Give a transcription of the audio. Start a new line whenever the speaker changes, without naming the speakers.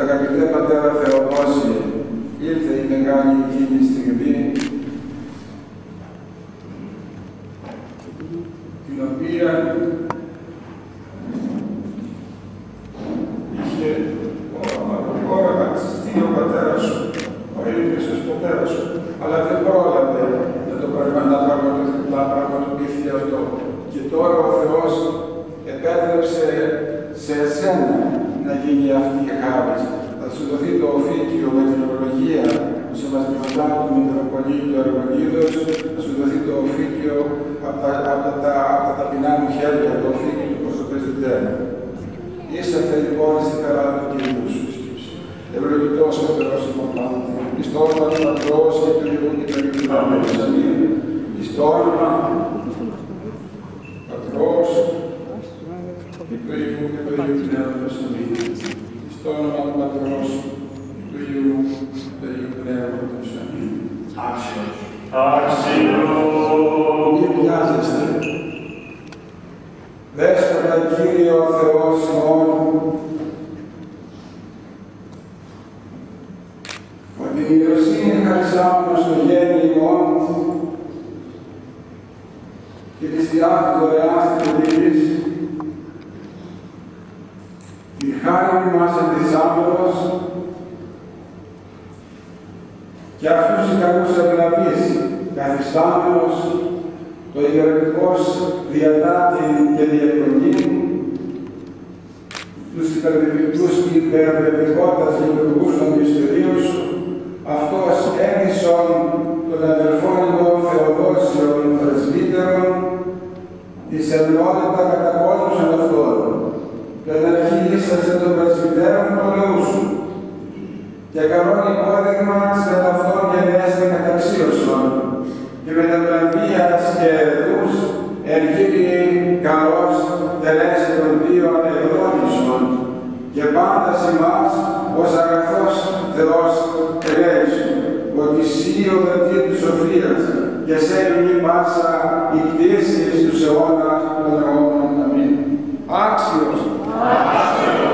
αγαπητέ Πατέρα Θεοδόση, ήρθε η μεγάλη εκείνη στιγμή, την οποία είχε όραμα στείλει ο πατέρας σου, ο ίδιος ο πατέρας σου, αλλά δεν πρόλαβε να πραγματοποιηθεί αυτό. Και τώρα ο Θεός επέτρεψε σε εσένα να γίνει αυτή η χάρη. Θα σου δοθεί το οφίκιο με την ορολογία του Σεβασμιωτά του Μητροπολίτου Αργονίδος, θα σου δοθεί το οφίκιο από τα ταπεινά μου χέρια, το οφίκιο του Πρωτοπρεσβυτέρου. Είσαι λοιπόν στην χαρά του Κυρίου σου σκύψη. Ευλογητός ο Θεός υποπάντη. Εις το όνομα του Πατρός και του Υιού και του Αγίου Πνεύματος. Αμήν. Εις το όνομα Πατρός και του Υιού και του Αγίου Πνεύματος. Αμήν. Εις το όνομα του Πατρός και του Υιού και του Αγίου Πνεύματος. Αμήν. Άξιος. Μη βιάζεστε. Δέσποτα Κύριε ο Θεός ημών, ότι η ιεροσύνη χαρισάμενος στο γέννη ημών και της διάφορης δωρεάς της τελικής, τη χάρη μας εντυσάμενος και αυτούς οι καλούς ευλαβείς καθιστάμενος το ιεραρχικός διατάτη και διακονή, τους υπερβεβητούς και υπερβεβικότας λειτουργούς των μυστηρίων σου, αυτός ένισον των αδελφών ημών Θεοδόσιων πρεσβύτερων, της ενότητα κατά όλους αυτών, και εναρχilήσαστε των πρεσβυτέρων των λαού σου, και καλόν υπόδειγμα της κατά αυτών γενέστη καταξίωσον, και με τα πλανδίας και ερδούς εργύρει καλώς τελέσει των δύο ανεδρόνισων και πάντα ημάς ως αγαθός Θεός ελέησον, ότι σύ ο δατήρ της σοφίας και σε η πάσα η κτήση στους αιώνας των αιώνων. Αμήν. Άξιος. Άξιος.